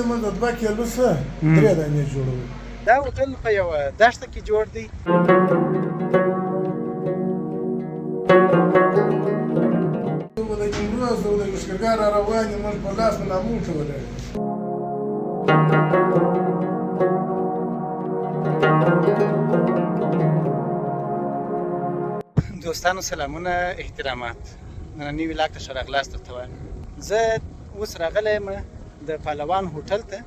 موږ د 2 کیلو څخه 3 دانې جوړوو. دا هوټل په یوه دښته کې جوړ دی. د نیمروز او د لښکرګاه را روان یو، موږ په لاس باندې موټر ولاړ. دوستانو سلامونه، احترامات. ننني ولاګ ته ښه راغلاست درته وایم. زه اوس راغلی یم د پهلوان هوټل ته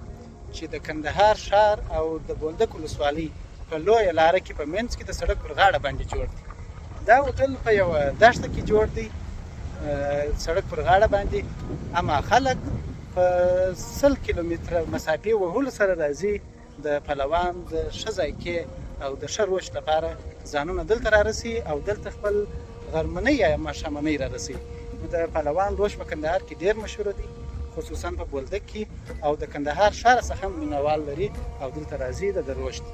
چې د کندهار ښار او د بولدک ولسوالۍ په لویه لاره کې په منځ کې د سړک پر غاړه باندې جوړ دی. دا هوټل په یوه دښته کې جوړ دی، سړک پر غاړه باندې. اما خلک په 100 کیلومتره مسافې وهلو سره راځي د پهلوان د ښه ذایقې او د ښه روش لپاره ځانونه دلته رارسي او دلته خپل غرمنۍ یا ماښامنۍ رارسي. د پهلوان روش په کندهار کې ډېر مشهور دی، خصوصا په بولدک کې، او د کندهار ښار څخه هم مینوال لري او دلته راځي د روش ته.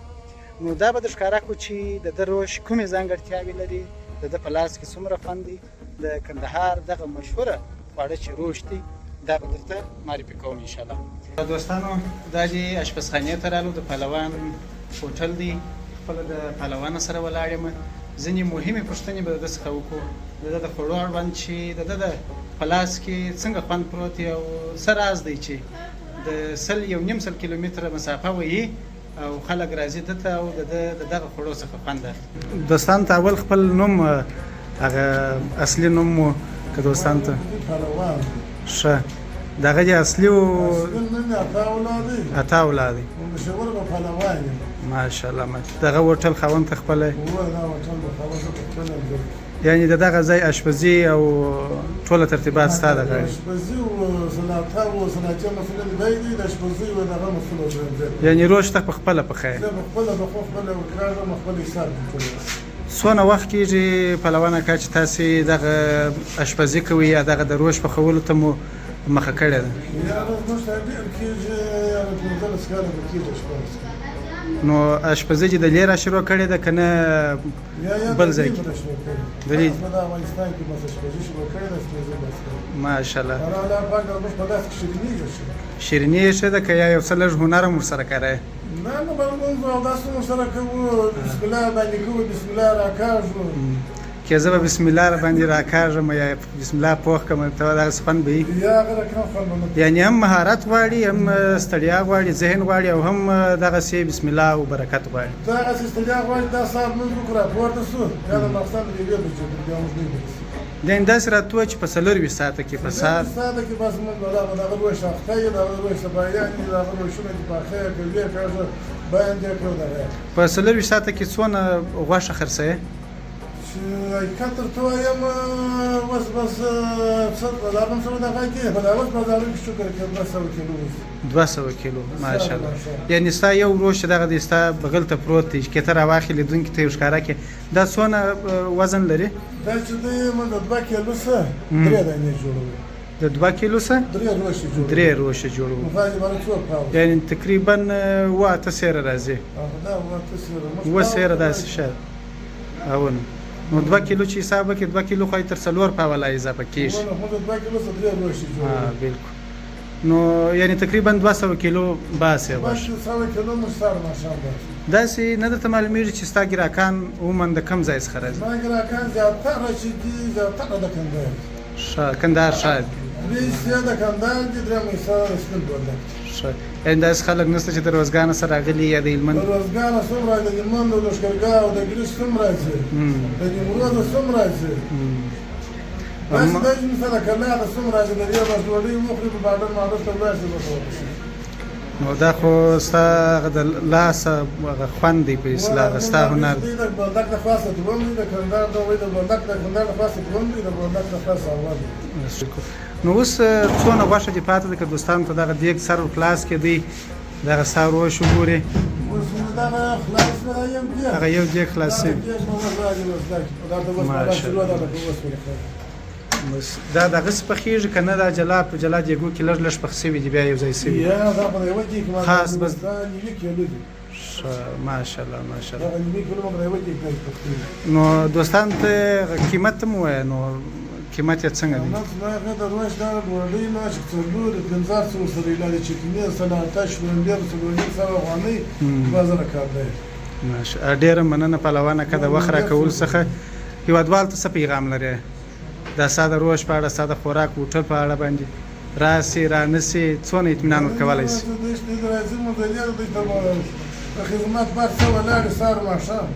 نو دا به در ښکاره کړو چې د روش کومې ځانګړتیاوې لري، د ده په لاس کې څومره خوند دی، د کندهار دغه مشهوره خواړه چې روش دی دا به درته معرفي کوم انشاءالله. دوستانو دا چې اشپزخانې ته رالو، د پهلوان هوټل دی، خپله د پهلوان سره ولاړ یم. ځینې مهمې پوښتنې به د ده څخه وکړو، د ده د خوړو اړوند چې د ده د په لاس کې څنګه خوند پروت دی او څه راز دی چې د 100 کیلومتره مسافه وهي او خلک راځي دلته او د دغه خوړو څخه خوند اخلي. دوستانو ته اول خپل نوم، هغه اصلي نوم مو که دوستانو ته پهلوان ښه د هغه د اصلي نوم یې عطا اولاد دی. مشهور به پهلوان یم. ماشاءالله. دغه هوټل خاوند ته خپله دا هوټل به خاوند ته خپله یعنې د دغه ځای اشپزي او ټوله ترتیبات ستا د غاړې؟ اشپزي او صنعته او صنعتي مسؤل دی دی، د اشپزي او دغه مسؤل دی. یعنې روش ته په خپله پخوې؟ زه په خپله وکړم، خپل حساب کوم. څونه وخت کېږي پهلوان اکا چې تاسې دغه اشپزي کوئ یا دغه د روش پخولو ته مو مخه کړې ده؟ یا زموږ ته ډېر کېږي، 15 کاله به کېږي اشپز. نو اشپزي چې د لې را شروع کړې ده که نه بل ځای کې؟ د افغانستان کې بس اشپزي شروع کړې ده. ماشاءالله. الله پاک زموږ په لاس کې شیریني ایښې. شیریني ایښې ده که یا یو څه لږ هنر هم ورسره کاروې؟ نه لمونځ او داسې ورسره کوو، بسم الله باندې کوو، بسم الله راکاږو. که زه به بسم الله را باندې راکاږم یا بسم الله پوخ کړم ته دغسې خوند به وي؟ یا هغه رقم خوند به نه. یعنې هم مهارت غواړي، هم ستړیا غواړي، ذهن غواړي، او هم دغسې بسم الله او برکت غواړي. دغسې ستړیا غواړي. دا سهار لمونځ وکړو راپورته شو، بیا د ماخستن د 2 بجې بیا موږ نه بېرېږو. یعنې داسې راته ووایه چې په 24 ساعته کې په سهار 24 ساعته کې بس موږ دغه روش اخته یو، دغه روش سبایان دي، دغه روشونه دي پاخه کوي کاږه باندې کړو. دغه په 24 ساعته کې څونه غوښه خرڅوې؟ چې حقیقت ورته وایم اوس بس څه بازار هم سره دغه کې په دا اوس بازار کې شکر کې 200 کیلو 200 کیلو ماشاءالله. یعنې ستا یو روش دغه دی ستا بغل ته پروت دی چې ته راواخلې لیدونکي ته یې ښکاره کړې، دا څونه وزن لري؟ دا چې دی موږ د 2 کیلو څخه 3 دانې جوړوو. د 2 کیلو څخه 3 روشه جوړوو. یعنې تقریبا 8 سیره راځي. دا 8 سیره 8 سیره داسې شاید. اونه نو 2 کیلو چې حساب وکړې 2 کیلو خو یې تر 4 پاوله اضافه کېږي. موږ 2 کیلو څخه 3 روشي جوړوو. بالکل. نو یعنې تقریبا 200 کیلو باسې غوښه. 200 کیلو موږ سره ماشاءالله. داسې نه درته معلومیږي چې ستا ګراکان عموما د کوم ځای څخه راځي؟ زما ګراکان زیاتره چې دي زیاتره د کندهار. کندهار ښار دی. درې د کندهار دي، درېیم یې سپین بولدک. یعنې داسې خلک نشته چې د روزګانه سره راغلي یا د هلمند؟ د روزګانه څوم راځي، د هلمند او لښکرګاه او د ګریش څوم راځي، د نیمروز څوم راځي، داسې داسې مثلا د کلاخ څوم راځي. د دې بس ډوډۍ وخوري په باډر ماډر ته ولاړ شي بس وکړي. نو دا خو ستا د لاسه خوند دی په اصطلاح، ستا هنر دی. د بولدک د خاصه دوم دی، د کندهار د بولدک د کندهار د خاصه دوم دی، د بولدک د خاصه اول دی. نو اوس څونه غوښه دې پاتې ده که دوستانو ته دغه دیګ سر خلاص کې دی دغه ستا روش وګورې؟ اوس دغه خلاص رایم بیا هغه یو دیګ خلاص شوي. دا دغسې پخېږي که نه دا جلا په جلا دیګو کې لږ لږ پخ سوي دي بیا یو ځای سوي؟ دا په یوه دیګ کې خاص بس دا 9 کیلو دي. ماشاءالله ماشاءالله. دا 9 کیلو موږ یوه دیګ کې پخېږي. نو دوستانو ته قیمت هم ووایه، نو قیمت یې څنګه دی؟ نفس ما هغه د روش دا ډوډۍ ما چې څلور 1500 سره علاج چکني سلاته شلوندې څلورنیم سوه افغانۍ بازار کار دی. ماشاءالله ډېره مننه پهلوانه که د وخت راکولو څخه. هېوادوالو ته څه پیغام لرې دا ستا د روش په اړه، ستا د خوراک هوټل په اړه باندې راسي رانسي څونه اطمینان ورکولی شي؟ راځي مدیریت دوی ته په خدمت بار څه ولاړې سهار ماښام،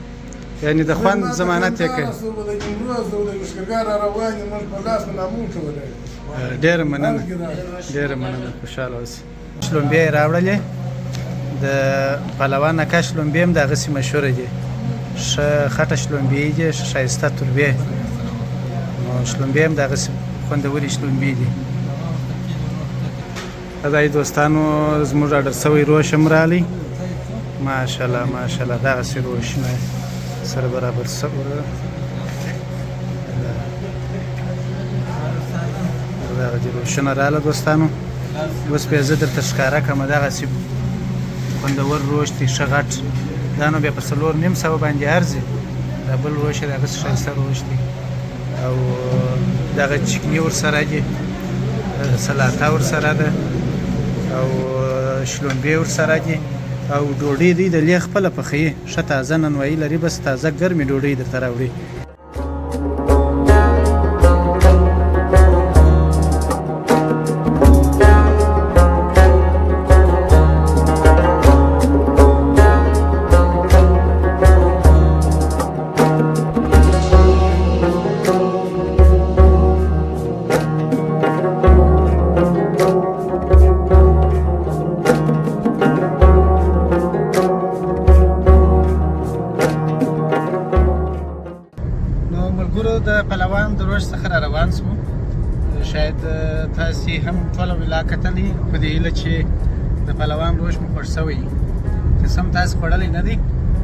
یعنې د خوند ضمانت یې کوي. د نیمروز او د لښکرګاه را روان یې موږ په لاس په نامون کولی. ډېره مننه، ډېره مننه، خوشحاله اوسئ. شلومبې یې راوړلې د پهلوان اکا شلومبې هم دغسې مشهوره دي، ښه خټه شلومبې دي، ښه ښایسته تربې، نو شلومبې هم دغسې خوندورې شلومبې دي. دا دوستانو زموږ اډر سوی روش هم راغلی، ماشاءالله ماشاءالله دغسې روشونه سره برابر سوي دغه دي روشونه راغله دوستانو. اوس بیا زه درته ښکاره کړم دغسې خوندور روش دی ښه غټ، دا نو بیا په 4,500 باندې ارزي. دا بل روش دی هغسې ښایسته روش دی او دغه چکني ورسره دي، سلاته ورسره ده او شلومبې ورسره دي او ډوډۍ دوی د لې خپله پخوي، ښه تازه نانوایي لري، بس تازه ګرمې ډوډۍ درته راوړي. د پهلوان د روش څخه را روان شوو، شاید تاسې هم ټوله ویلا کتلې په دې هیله چې د پهلوان روش مو خوښ شوی. قسم هم تاسې خوړلی نه دی،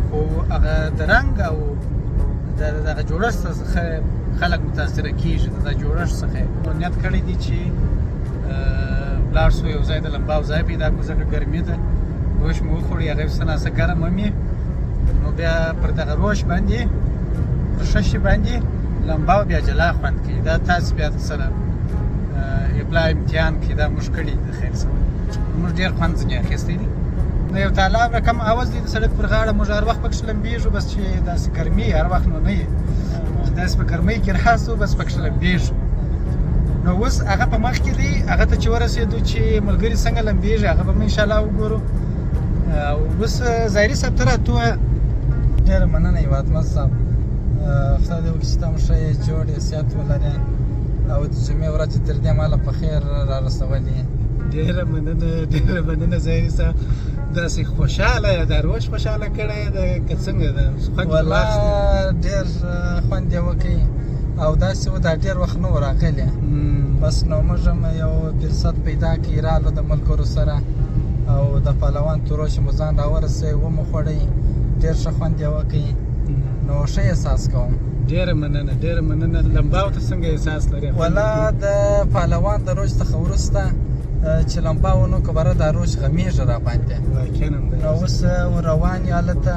خو هغه د رنګ او د دغه جوړښت څخه خلک متاثره کېږي، د دغه جوړښت څخه نیت کړی دی چې ولاړ شو یو ځای د لمباو ځای پیدا کړو، ځکه ګرمي ده. روش مو وخوړی، هغه څه ناڅه ګرم هم وي، نو بیا پر دغه روش باندې پر ښه شي باندې لمباو بیا جلا خوند کوي. دا تاسې بیا سره ابلا امتحان کې دا موږ کړي د خیر سره، موږ ډېر خوند ځینې اخیستی دي. نو یو تالاب رقم اواز دی د سړک پر غاړه، موږ هر وخت پکښې لمبېږو، بس چې داسې ګرمي هر وخت نو نه وي، چې داسې په ګرمۍ کې راسو بس پکښې لمبېږو. نو اوس هغه په مخ کې دی، هغه ته چې ورسېدو چې ملګري څنګه لمبېږي هغه به مو انشاءالله وګورو. او اوس ظاهري صاحب ته راته ووایه. ډېره مننه هېوادمل صاحب، خدای دې وکړي چې ته هم ښه یې جوړ یې صحت ولرې او د جمعې ورځې تر دې مهاله په خیر را رسولې. ډېره مننه، ډېره مننه ظاهري صاحب، داسې خوشحاله یې، دا روش خوشحاله کړی یې ده که څنګه ده؟ والله ډېر خوند یې وکړي او داسې و دا ډېر وخت نه و راغلی، بس نو موږ هم یو فرصت پیدا کړي راغلو د ملګرو سره او د پهلوان تروش مو ځان راورسوی ومو خوړی، ډېر ښه خوند یې وکړي، نو ښه احساس کوم. ډېره مننه، ډېره مننه. لمباو ته څنګه احساس لرې؟ والله د پهلوان د روش څخه وروسته چې لمبا ونه کړو بره دا روش غمیږي را باندې، نو اوس روان یو هلته،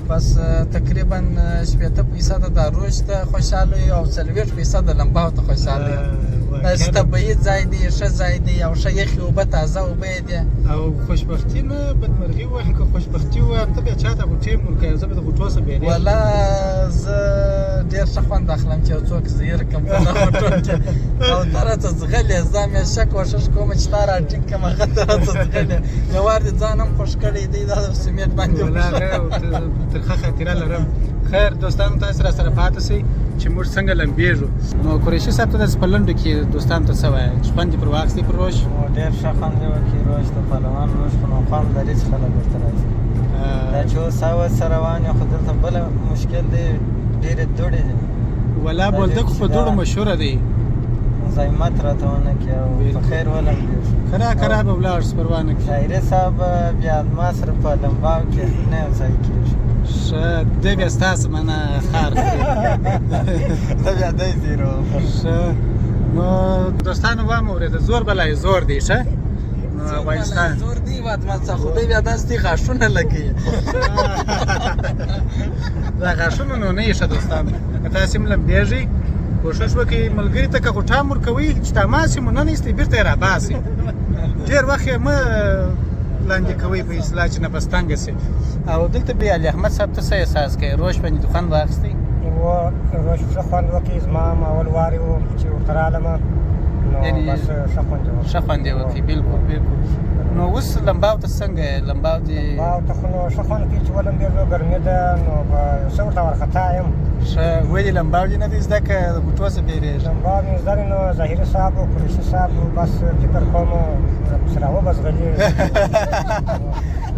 بس تقریبا 80% د روش ته خوشحاله یو او 40% د لمباو ته خوشحاله یو. داسې طبیعي ځای دی، ښه ځای دی او ښه یخې اوبه تازه اوبه یې دي. او خوشبختي نه بدمرغي ووایم، که خوشبختي ووایم ته بیا چا ته غوټې م ورکوې، زه به د غوټو څخه بیریږم. والله زه ډېر ښه خوند اخلم چې یو څوک زیر کړم په دغه غوټو کې او ته راته ځغلې، زه همیشه کوښښ کوم چې تا راټینګ کړم، هغه ته راته ځغلې. یو وار دې ځان هم خوښ کړی دی، دا د سیمټ باندې ترخه خاطره لرم. خیر دوستانو تاسې را سره پاتې شئ چې موږ څنګه لمبېږو. نو قریشي صاحب ته داسې په لنډو کې دوستانو ته څه وایه چې خوند یې پر واخیستی پر روش؟ ډېر ښه خوند یې وکړي روش، د پهلوان روش خو نو خوند لري چې خلک ورته راځي. دا چې اوس هوس روان یو، خو دلته بله مشکل دی ډېرې دوړې دي. ولا بولدک خو په دوړو مشهوره دی، زحمت راته ونه کړي او په خیر ولمبېږو. کرا به ولاړ شو، پروا نه کړي. شاعري صاحب بیا ما سره په لمباو کې نه یو ځای کېږي. ښه دی بیا ستاسو منه خار خوري، ته بیا دی زیرو. ښه نو دوستانو واورېده، زور بلای زور دی. ښه نو افغانستان زور دی هېوادمل صاحب، خو دی بیا داسې دی غاښونه لګوي. دا غاښونه نو نه یې ښه دوستانو، که تاسې هم لمبېږئ کوشش وکړئ ملګري ته که غوټام ورکوئ چې تماس یې مو نه نیستی بېرته یې راباسئ ډېر وخت یې مه لاندې کوئ په اصطلاح چې نفس تنګه سي او دلته بیا علي احمد صاحب ته څه احساس کوئ روش باندې خوند واخیستی روش ښه خوند وکړي زما هم اول وار و چې ورته رالمه نو بس ښه خوند یې وکړي ښه خوند یې وکړي بلکل بلکل نو اوس لمباو ته څنګه یې لمباو دې لمباو ته خو نو ښه خوند کوي چې ولمبېږو ګرمي ده نو په یو څه ورته وارخطا یم ښه ولې لمباو دې نه دی زده که د بوټو څه بیرېږي لمباو مې زده دی نو ظاهري صاحب و قریشي صاحب بس فکر کوم پسې راوبزغلېږي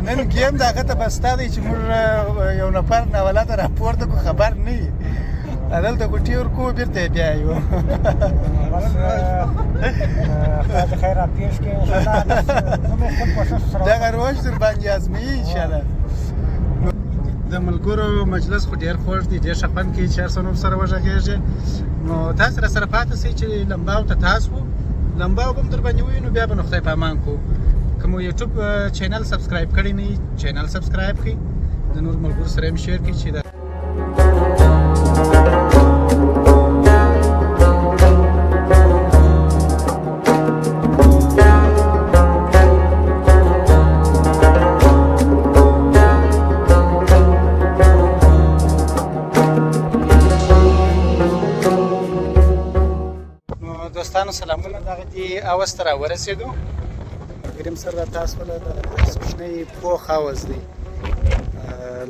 نن ګیم د هغه ته بس ستا دی چې موږ یو نفر ناولاده راپورته کړو خبر نه وي دلته ګوټې ورکوو بېرته یې بیایو بس خدای دې خیر راپېښ کړي انشاءالله زموږ خپل کوښښ سره دغه روش در باندې ازموي انشاءالله د ملګرو مجلس خو ډېر خوږ دی ډېر ښه خوند کوي چې هر څه نور سره وغږېږي نو تاسې راسره پاتې سئ چې لمباو ته تاسو لمباو به هم در باندې ووینو بیا به نو خدای په امان کوو که مو یوټیوب چینل سبسکرایب کړی نه وي چینل سبسکرایب کړئ د نور ملګرو سره هم شیر کړئ چې دوستانو سلامونه دغه دې اوس ته راورسېدو ملګري هم سره تاسو له دغه کوچنی پوخ حوض دی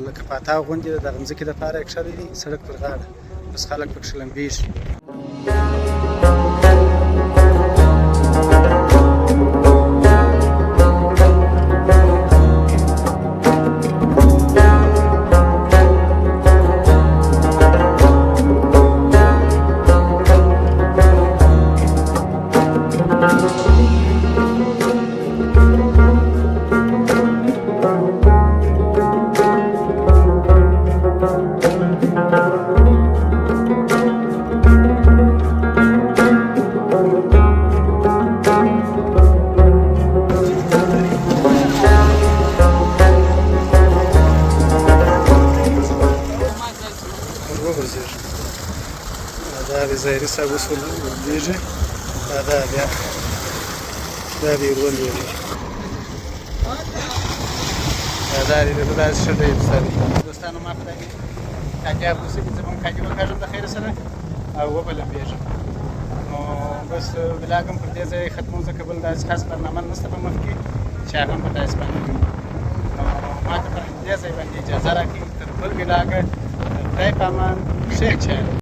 لکه پاتا غوندې د دغه مځکې دپاره یې کښلی دی سړک پر غاړه بس خلک پکښې لمبېږي ظاهري صاحب اوس ورلېږي دا بیا دا دې ورولېږي دا دې داسې ښه دی دوستانو ما خدای دې کامیاب اوسئ زه به هم کاږي وکاږم د خیره سره او وبه لمبېږم نو بس ولاګ هم پر دې ځای ختموم ځکه بل داسې خاص برنامه نشته په مخکې چې هغه هم په داسې باندې کوي نو ما ته پر دې ځای باندې اجازه راکړئ تر بل ولاګه خدای په امان ښه چایل